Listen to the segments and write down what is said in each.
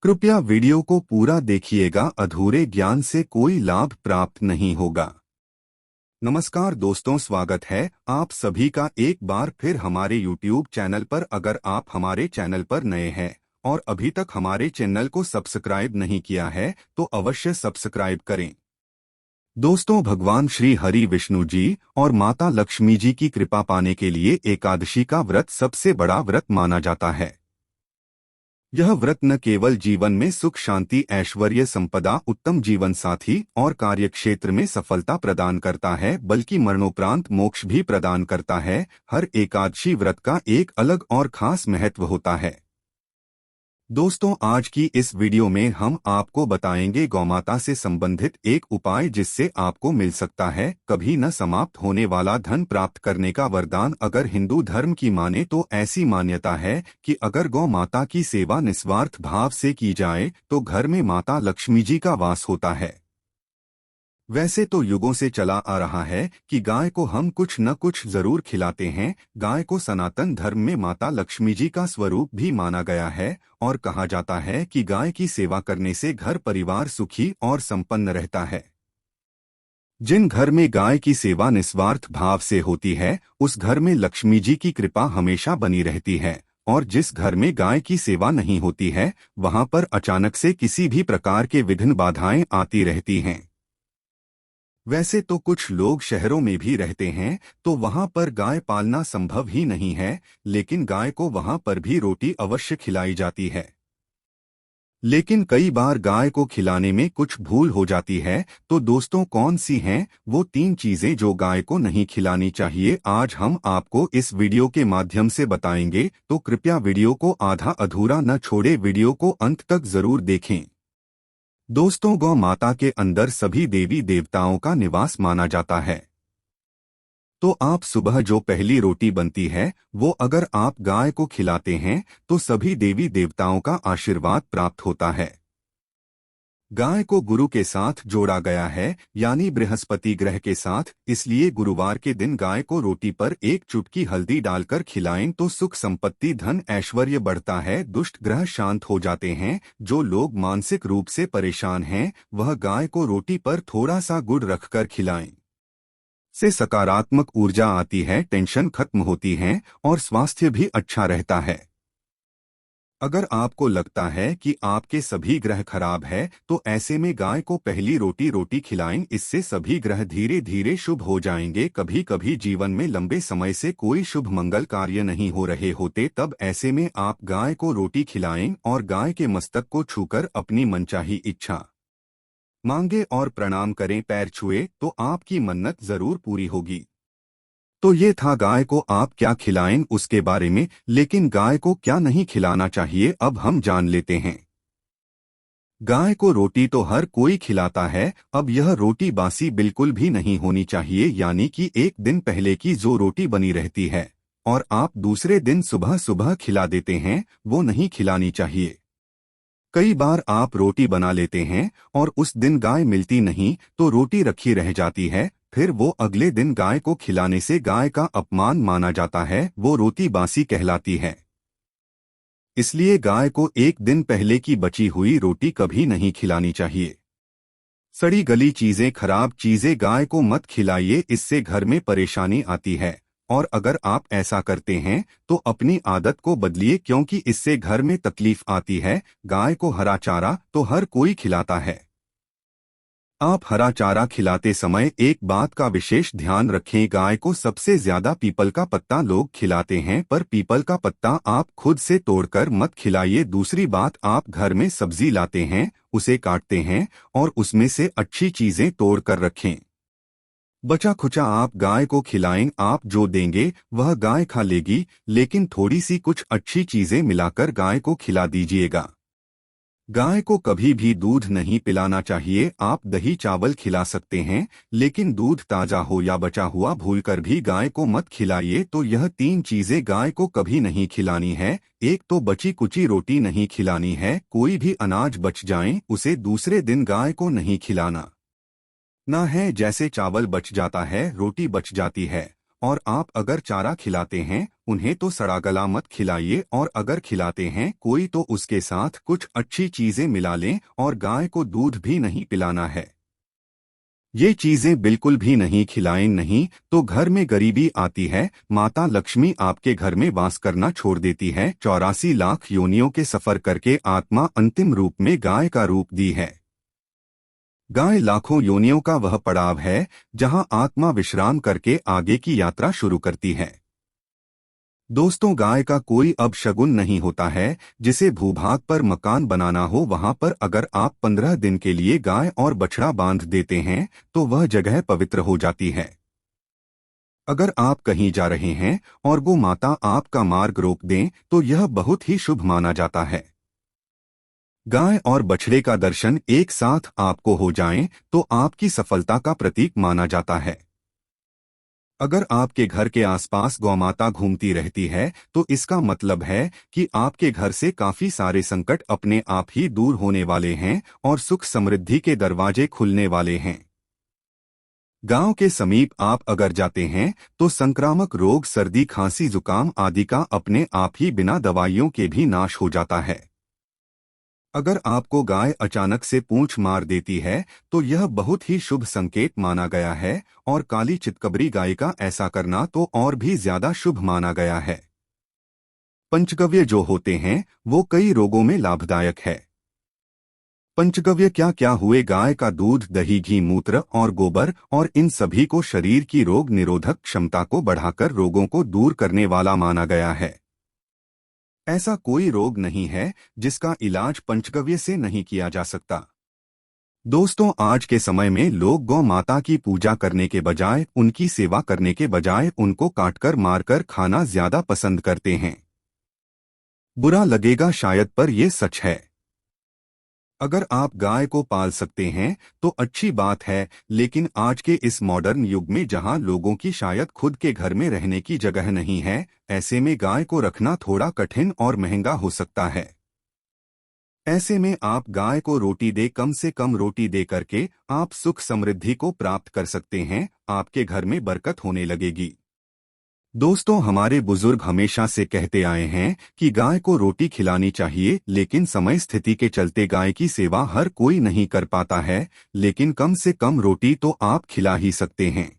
कृपया वीडियो को पूरा देखिएगा, अधूरे ज्ञान से कोई लाभ प्राप्त नहीं होगा। नमस्कार दोस्तों, स्वागत है आप सभी का एक बार फिर हमारे YouTube चैनल पर। अगर आप हमारे चैनल पर नए हैं और अभी तक हमारे चैनल को सब्सक्राइब नहीं किया है तो अवश्य सब्सक्राइब करें। दोस्तों, भगवान श्री हरि विष्णु जी और माता लक्ष्मी जी की कृपा पाने के लिए एकादशी का व्रत सबसे बड़ा व्रत माना जाता है। यह व्रत न केवल जीवन में सुख शांति ऐश्वर्य संपदा उत्तम जीवन साथी और कार्यक्षेत्र में सफलता प्रदान करता है, बल्कि मरणोपरांत मोक्ष भी प्रदान करता है। हर एकादशी व्रत का एक अलग और खास महत्व होता है। दोस्तों, आज की इस वीडियो में हम आपको बताएंगे गौमाता से संबंधित एक उपाय जिससे आपको मिल सकता है कभी न समाप्त होने वाला धन प्राप्त करने का वरदान। अगर हिंदू धर्म की माने तो ऐसी मान्यता है कि अगर गौ माता की सेवा निस्वार्थ भाव से की जाए तो घर में माता लक्ष्मी जी का वास होता है। वैसे तो युगों से चला आ रहा है कि गाय को हम कुछ न कुछ जरूर खिलाते हैं। गाय को सनातन धर्म में माता लक्ष्मी जी का स्वरूप भी माना गया है और कहा जाता है कि गाय की सेवा करने से घर परिवार सुखी और संपन्न रहता है। जिन घर में गाय की सेवा निस्वार्थ भाव से होती है उस घर में लक्ष्मी जी की कृपा हमेशा बनी रहती है, और जिस घर में गाय की सेवा नहीं होती है वहां पर अचानक से किसी भी प्रकार के विघ्न बाधाएं आती रहती हैं। वैसे तो कुछ लोग शहरों में भी रहते हैं तो वहां पर गाय पालना संभव ही नहीं है, लेकिन गाय को वहां पर भी रोटी अवश्य खिलाई जाती है। लेकिन कई बार गाय को खिलाने में कुछ भूल हो जाती है। तो दोस्तों, कौन सी हैं वो 3 चीजें जो गाय को नहीं खिलानी चाहिए, आज हम आपको इस वीडियो के माध्यम से बताएंगे। तो कृपया वीडियो को आधा अधूरा न छोड़े, वीडियो को अंत तक जरूर देखें। दोस्तों, गौ माता के अंदर सभी देवी देवताओं का निवास माना जाता है। तो आप सुबह जो पहली रोटी बनती है वो अगर आप गाय को खिलाते हैं तो सभी देवी देवताओं का आशीर्वाद प्राप्त होता है। गाय को गुरु के साथ जोड़ा गया है, यानी बृहस्पति ग्रह के साथ, इसलिए गुरुवार के दिन गाय को रोटी पर एक चुटकी हल्दी डालकर खिलाएं तो सुख संपत्ति धन ऐश्वर्य बढ़ता है, दुष्ट ग्रह शांत हो जाते हैं। जो लोग मानसिक रूप से परेशान हैं वह गाय को रोटी पर थोड़ा सा गुड़ रखकर खिलाएं। से सकारात्मक ऊर्जा आती है, टेंशन खत्म होती है और स्वास्थ्य भी अच्छा रहता है। अगर आपको लगता है कि आपके सभी ग्रह खराब है तो ऐसे में गाय को पहली रोटी खिलाएं, इससे सभी ग्रह धीरे धीरे शुभ हो जाएंगे। कभी कभी जीवन में लंबे समय से कोई शुभ मंगल कार्य नहीं हो रहे होते, तब ऐसे में आप गाय को रोटी खिलाएं और गाय के मस्तक को छूकर अपनी मनचाही इच्छा मांगे और प्रणाम करें। पैर छुए तो आपकी मन्नत जरूर पूरी होगी। तो ये था गाय को आप क्या खिलाएं उसके बारे में, लेकिन गाय को क्या नहीं खिलाना चाहिए अब हम जान लेते हैं। गाय को रोटी तो हर कोई खिलाता है, अब यह रोटी बासी बिल्कुल भी नहीं होनी चाहिए, यानी कि एक दिन पहले की जो रोटी बनी रहती है और आप दूसरे दिन सुबह सुबह खिला देते हैं वो नहीं खिलानी चाहिए। कई बार आप रोटी बना लेते हैं और उस दिन गाय मिलती नहीं तो रोटी रखी रह जाती है, फिर वो अगले दिन गाय को खिलाने से गाय का अपमान माना जाता है, वो रोटी बासी कहलाती है। इसलिए गाय को एक दिन पहले की बची हुई रोटी कभी नहीं खिलानी चाहिए। सड़ी गली चीजें खराब चीजें गाय को मत खिलाइए, इससे घर में परेशानी आती है। और अगर आप ऐसा करते हैं तो अपनी आदत को बदलिए, क्योंकि इससे घर में तकलीफ आती है। गाय को हरा चारा तो हर कोई खिलाता है। आप हरा चारा खिलाते समय एक बात का विशेष ध्यान रखें, गाय को सबसे ज्यादा पीपल का पत्ता लोग खिलाते हैं, पर पीपल का पत्ता आप खुद से तोड़कर मत खिलाइए। दूसरी बात, आप घर में सब्जी लाते हैं, उसे काटते हैं और उसमें से अच्छी चीजें तोड़ कर रखें। बचा खुचा आप गाय को खिलाएं, आप जो देंगे वह गाय खा लेगी, लेकिन थोड़ी सी कुछ अच्छी चीजें मिलाकर गाय को खिला दीजिएगा। गाय को कभी भी दूध नहीं पिलाना चाहिए। आप दही चावल खिला सकते हैं, लेकिन दूध ताजा हो या बचा हुआ भूलकर भी गाय को मत खिलाइए। तो यह 3 चीजें गाय को कभी नहीं खिलानी है। एक तो बची कुची रोटी नहीं खिलानी है, कोई भी अनाज बच जाए उसे दूसरे दिन गाय को नहीं खिलाना ना है। जैसे चावल बच जाता है, रोटी बच जाती है और आप अगर चारा खिलाते हैं उन्हें तो सड़ा गला मत खिलाइए, और अगर खिलाते हैं कोई तो उसके साथ कुछ अच्छी चीजें मिला लें, और गाय को दूध भी नहीं पिलाना है। ये चीजें बिल्कुल भी नहीं खिलाएं, नहीं तो घर में गरीबी आती है, माता लक्ष्मी आपके घर में वास करना छोड़ देती है। 84 लाख योनियों के सफर करके आत्मा अंतिम रूप में गाय का रूप दी है। गाय लाखों योनियों का वह पड़ाव है जहां आत्मा विश्राम करके आगे की यात्रा शुरू करती है। दोस्तों, गाय का कोई अब शगुन नहीं होता है। जिसे भूभाग पर मकान बनाना हो, वहां पर अगर आप 15 दिन के लिए गाय और बछड़ा बांध देते हैं तो वह जगह पवित्र हो जाती है। अगर आप कहीं जा रहे हैं और गौ माता आपका मार्ग रोक दें तो यह बहुत ही शुभ माना जाता है। गाय और बछड़े का दर्शन एक साथ आपको हो जाएं तो आपकी सफलता का प्रतीक माना जाता है। अगर आपके घर के आसपास गौमाता घूमती रहती है तो इसका मतलब है कि आपके घर से काफी सारे संकट अपने आप ही दूर होने वाले हैं और सुख समृद्धि के दरवाजे खुलने वाले हैं। गांव के समीप आप अगर जाते हैं तो संक्रामक रोग, सर्दी, खांसी, जुकाम आदि का अपने आप ही बिना दवाइयों के भी नाश हो जाता है। अगर आपको गाय अचानक से पूंछ मार देती है तो यह बहुत ही शुभ संकेत माना गया है, और काली चितकबरी गाय का ऐसा करना तो और भी ज्यादा शुभ माना गया है। पंचगव्य जो होते हैं वो कई रोगों में लाभदायक है। पंचगव्य क्या क्या हुए? गाय का दूध, दही, घी, मूत्र और गोबर, और इन सभी को शरीर की रोग निरोधक क्षमता को बढ़ाकर रोगों को दूर करने वाला माना गया है। ऐसा कोई रोग नहीं है जिसका इलाज पंचगव्य से नहीं किया जा सकता। दोस्तों, आज के समय में लोग गौ माता की पूजा करने के बजाय, उनकी सेवा करने के बजाय उनको काटकर मारकर खाना ज्यादा पसंद करते हैं। बुरा लगेगा शायद, पर यह सच है। अगर आप गाय को पाल सकते हैं तो अच्छी बात है, लेकिन आज के इस मॉडर्न युग में जहां लोगों की शायद खुद के घर में रहने की जगह नहीं है, ऐसे में गाय को रखना थोड़ा कठिन और महंगा हो सकता है। ऐसे में आप गाय को रोटी दे, कम से कम रोटी दे करके आप सुख समृद्धि को प्राप्त कर सकते हैं। आपके घर में बरकत होने लगेगी। दोस्तों, हमारे बुजुर्ग हमेशा से कहते आए हैं कि गाय को रोटी खिलानी चाहिए, लेकिन समय स्थिति के चलते गाय की सेवा हर कोई नहीं कर पाता है, लेकिन कम से कम रोटी तो आप खिला ही सकते हैं।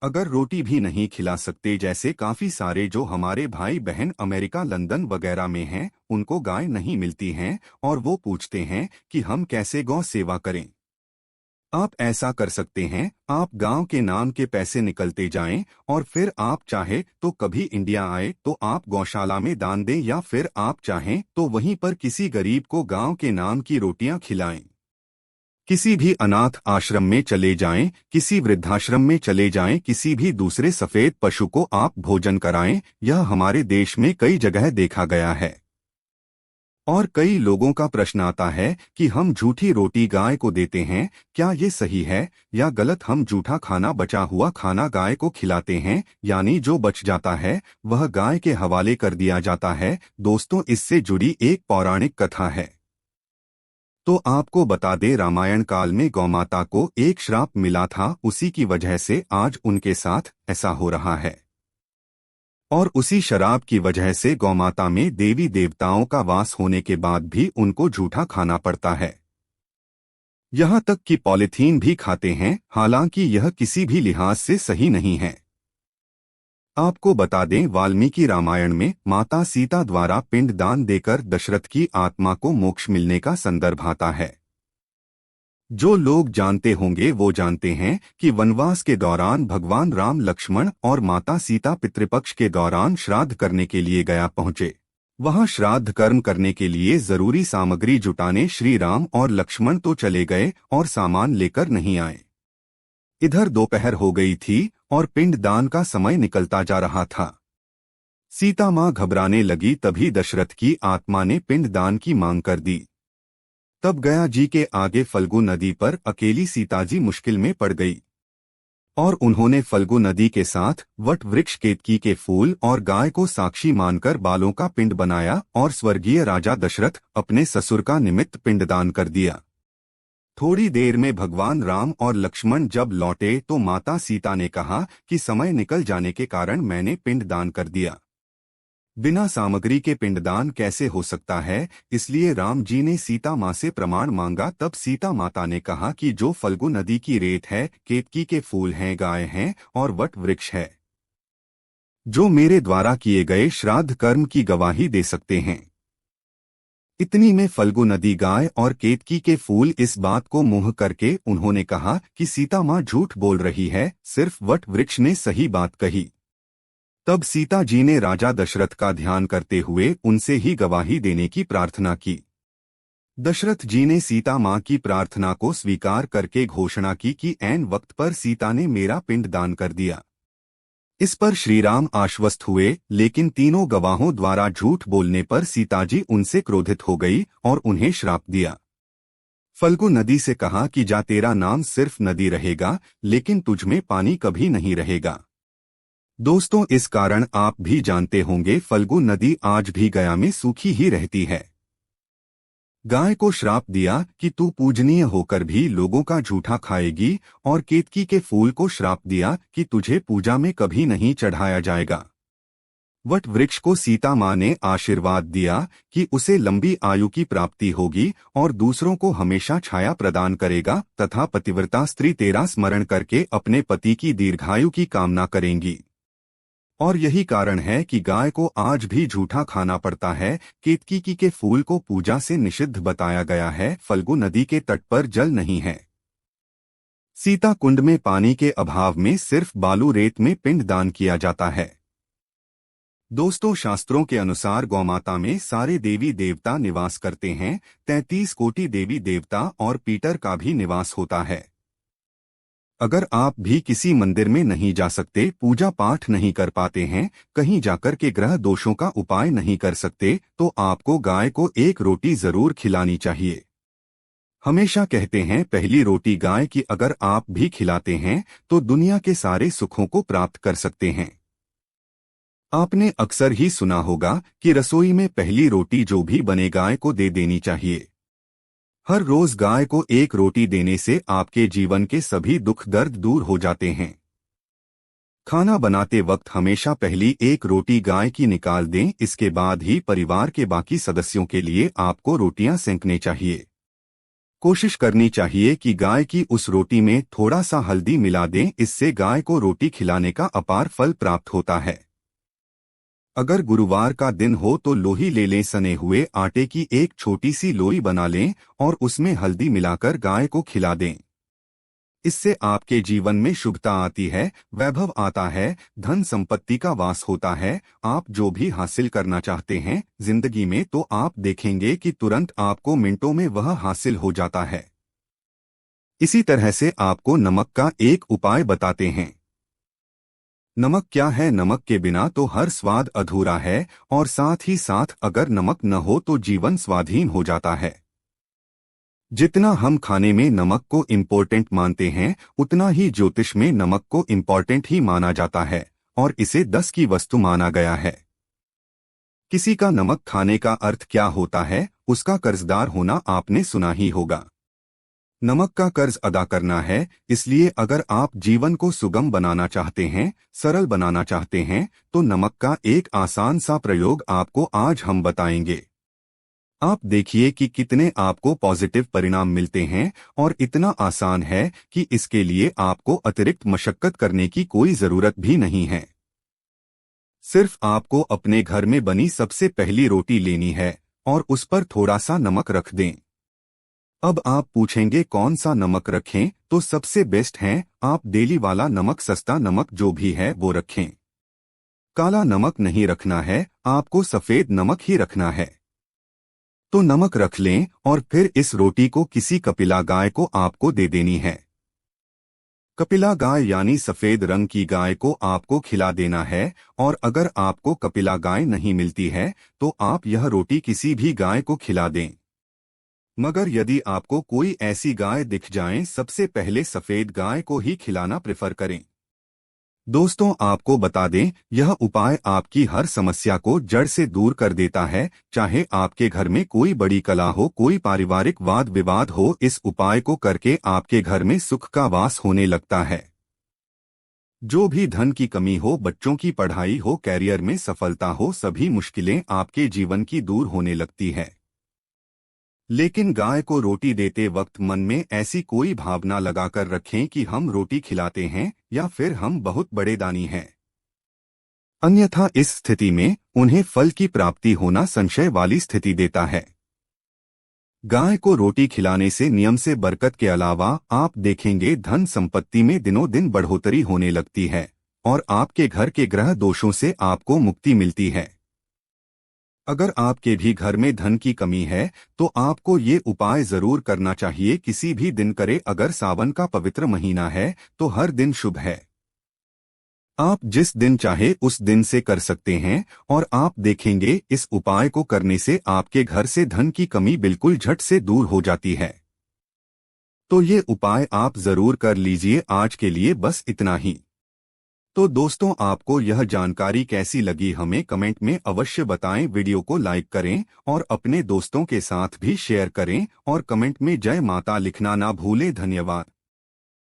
अगर रोटी भी नहीं खिला सकते, जैसे काफी सारे जो हमारे भाई बहन अमेरिका, लंदन वगैरह में हैं, उनको गाय नहीं मिलती हैं और वो पूछते हैं कि हम कैसे गौ सेवा करें। आप ऐसा कर सकते हैं, आप गांव के नाम के पैसे निकलते जाएं और फिर आप चाहे तो कभी इंडिया आए तो आप गौशाला में दान दें, या फिर आप चाहें तो वहीं पर किसी गरीब को गांव के नाम की रोटियां खिलाएं। किसी भी अनाथ आश्रम में चले जाएं, किसी वृद्धाश्रम में चले जाएं, किसी भी दूसरे सफेद पशु को आप भोजन कराएं। यह हमारे देश में कई जगह देखा गया है। और कई लोगों का प्रश्न आता है कि हम झूठी रोटी गाय को देते हैं, क्या ये सही है या गलत? हम झूठा खाना, बचा हुआ खाना गाय को खिलाते हैं, यानी जो बच जाता है वह गाय के हवाले कर दिया जाता है। दोस्तों, इससे जुड़ी एक पौराणिक कथा है। तो आपको बता दें, रामायण काल में गौमाता को एक श्राप मिला था, उसी की वजह से आज उनके साथ ऐसा हो रहा है। और उसी शराब की वजह से गौमाता में देवी देवताओं का वास होने के बाद भी उनको झूठा खाना पड़ता है। यहाँ तक कि पॉलीथीन भी खाते हैं, हालांकि यह किसी भी लिहाज से सही नहीं है। आपको बता दें, वाल्मीकि रामायण में माता सीता द्वारा पिंडदान देकर दशरथ की आत्मा को मोक्ष मिलने का संदर्भ आता है। जो लोग जानते होंगे वो जानते हैं कि वनवास के दौरान भगवान राम, लक्ष्मण और माता सीता पितृपक्ष के दौरान श्राद्ध करने के लिए गया पहुंचे। वहां श्राद्ध कर्म करने के लिए जरूरी सामग्री जुटाने श्री राम और लक्ष्मण तो चले गए और सामान लेकर नहीं आए। इधर दोपहर हो गई थी और पिंडदान का समय निकलता जा रहा था। सीता मां घबराने लगी, तभी दशरथ की आत्मा ने पिंडदान की मांग कर दी। तब गया जी के आगे फल्गु नदी पर अकेली सीताजी मुश्किल में पड़ गई और उन्होंने फल्गु नदी के साथ वट वृक्ष, केतकी के फूल और गाय को साक्षी मानकर बालों का पिंड बनाया और स्वर्गीय राजा दशरथ अपने ससुर का निमित्त पिंडदान कर दिया। थोड़ी देर में भगवान राम और लक्ष्मण जब लौटे तो माता सीता ने कहा कि समय निकल जाने के कारण मैंने पिंडदान कर दिया। बिना सामग्री के पिंडदान कैसे हो सकता है, इसलिए राम जी ने सीता माँ से प्रमाण मांगा। तब सीता माता ने कहा कि जो फल्गु नदी की रेत है, केतकी के फूल हैं, गाय हैं और वट वृक्ष है, जो मेरे द्वारा किए गए श्राद्ध कर्म की गवाही दे सकते हैं। इतनी में फल्गु नदी, गाय और केतकी के फूल इस बात को मुँह करके उन्होंने कहा कि सीता माँ झूठ बोल रही है, सिर्फ वट वृक्ष ने सही बात कही। तब सीता जी ने राजा दशरथ का ध्यान करते हुए उनसे ही गवाही देने की प्रार्थना की। दशरथ जी ने सीता माँ की प्रार्थना को स्वीकार करके घोषणा की कि ऐन वक्त पर सीता ने मेरा पिंड दान कर दिया। इस पर श्रीराम आश्वस्त हुए, लेकिन तीनों गवाहों द्वारा झूठ बोलने पर सीता जी उनसे क्रोधित हो गई और उन्हें श्राप दिया। फल्गु नदी से कहा कि जा, तेरा नाम सिर्फ नदी रहेगा, लेकिन तुझमें पानी कभी नहीं रहेगा। दोस्तों, इस कारण आप भी जानते होंगे फल्गु नदी आज भी गया में सूखी ही रहती है। गाय को श्राप दिया कि तू पूजनीय होकर भी लोगों का झूठा खाएगी, और केतकी के फूल को श्राप दिया कि तुझे पूजा में कभी नहीं चढ़ाया जाएगा। वट वृक्ष को सीता माँ ने आशीर्वाद दिया कि उसे लंबी आयु की प्राप्ति होगी और दूसरों को हमेशा छाया प्रदान करेगा, तथा पतिव्रता स्त्री तेरा स्मरण करके अपने पति की दीर्घायु की कामना करेंगी। और यही कारण है कि गाय को आज भी झूठा खाना पड़ता है। केतकी के फूल को पूजा से निषिद्ध बताया गया है। फल्गु नदी के तट पर जल नहीं है। सीता कुंड में पानी के अभाव में सिर्फ बालू रेत में पिंड दान किया जाता है। दोस्तों, शास्त्रों के अनुसार गौमाता में सारे देवी देवता निवास करते हैं। 33 कोटि देवी देवता और पीटर का भी निवास होता है। अगर आप भी किसी मंदिर में नहीं जा सकते, पूजा पाठ नहीं कर पाते हैं, कहीं जाकर के ग्रह दोषों का उपाय नहीं कर सकते, तो आपको गाय को एक रोटी जरूर खिलानी चाहिए। हमेशा कहते हैं पहली रोटी गाय की अगर आप भी खिलाते हैं तो दुनिया के सारे सुखों को प्राप्त कर सकते हैं। आपने अक्सर ही सुना होगा कि रसोई में पहली रोटी जो भी बने गाय को दे देनी चाहिए। हर रोज गाय को एक रोटी देने से आपके जीवन के सभी दुख दर्द दूर हो जाते हैं। खाना बनाते वक्त हमेशा पहली एक रोटी गाय की निकाल दें, इसके बाद ही परिवार के बाकी सदस्यों के लिए आपको रोटियां सेंकने चाहिए। कोशिश करनी चाहिए कि गाय की उस रोटी में थोड़ा सा हल्दी मिला दें, इससे गाय को रोटी खिलाने का अपार फल प्राप्त होता है। अगर गुरुवार का दिन हो तो लोही ले लें, सने हुए आटे की एक छोटी सी लोई बना लें और उसमें हल्दी मिलाकर गाय को खिला दें। इससे आपके जीवन में शुभता आती है, वैभव आता है, धन संपत्ति का वास होता है। आप जो भी हासिल करना चाहते हैं जिंदगी में, तो आप देखेंगे कि तुरंत आपको मिनटों में वह हासिल हो जाता है। इसी तरह से आपको नमक का एक उपाय बताते हैं। नमक क्या है? नमक के बिना तो हर स्वाद अधूरा है, और साथ ही साथ अगर नमक न हो तो जीवन स्वाधीन हो जाता है। जितना हम खाने में नमक को इम्पोर्टेंट मानते हैं, उतना ही ज्योतिष में नमक को इम्पोर्टेंट ही माना जाता है, और इसे 10 की वस्तु माना गया है। किसी का नमक खाने का अर्थ क्या होता है? उसका कर्जदार होना आपने सुना ही होगा। नमक का कर्ज अदा करना है, इसलिए अगर आप जीवन को सुगम बनाना चाहते हैं, सरल बनाना चाहते हैं, तो नमक का एक आसान सा प्रयोग आपको आज हम बताएंगे। आप देखिए कि कितने आपको पॉजिटिव परिणाम मिलते हैं, और इतना आसान है कि इसके लिए आपको अतिरिक्त मशक्कत करने की कोई जरूरत भी नहीं है। सिर्फ आपको अपने घर में बनी सबसे पहली रोटी लेनी है और उस पर थोड़ा सा नमक रख दें। अब आप पूछेंगे कौन सा नमक रखें? तो सबसे बेस्ट है आप डेली वाला नमक, सस्ता नमक जो भी है वो रखें। काला नमक नहीं रखना है, आपको सफेद नमक ही रखना है। तो नमक रख लें और फिर इस रोटी को किसी कपिला गाय को आपको दे देनी है। कपिला गाय यानी सफेद रंग की गाय को आपको खिला देना है, और अगर आपको कपिला गाय नहीं मिलती है तो आप यह रोटी किसी भी गाय को खिला दें। मगर यदि आपको कोई ऐसी गाय दिख जाए, सबसे पहले सफेद गाय को ही खिलाना प्रेफर करें। दोस्तों आपको बता दें, यह उपाय आपकी हर समस्या को जड़ से दूर कर देता है। चाहे आपके घर में कोई बड़ी कला हो, कोई पारिवारिक वाद विवाद हो, इस उपाय को करके आपके घर में सुख का वास होने लगता है। जो भी धन की कमी हो, बच्चों की पढ़ाई हो, कैरियर में सफलता हो, सभी मुश्किलें आपके जीवन की दूर होने लगती है। लेकिन गाय को रोटी देते वक्त मन में ऐसी कोई भावना लगाकर रखें कि हम रोटी खिलाते हैं या फिर हम बहुत बड़े दानी हैं। अन्यथा इस स्थिति में उन्हें फल की प्राप्ति होना संशय वाली स्थिति देता है। गाय को रोटी खिलाने से नियम से बरकत के अलावा आप देखेंगे धन संपत्ति में दिनों दिन बढ़ोतरी होने लगती है और आपके घर के ग्रह दोषों से आपको मुक्ति मिलती है। अगर आपके भी घर में धन की कमी है तो आपको ये उपाय जरूर करना चाहिए, किसी भी दिन करे। अगर सावन का पवित्र महीना है तो हर दिन शुभ है। आप जिस दिन चाहे उस दिन से कर सकते हैं और आप देखेंगे इस उपाय को करने से आपके घर से धन की कमी बिल्कुल झट से दूर हो जाती है। तो ये उपाय आप जरूर कर लीजिए। आज के लिए बस इतना ही। तो दोस्तों आपको यह जानकारी कैसी लगी हमें कमेंट में अवश्य बताएं। वीडियो को लाइक करें और अपने दोस्तों के साथ भी शेयर करें और कमेंट में जय माता लिखना ना भूलें। धन्यवाद।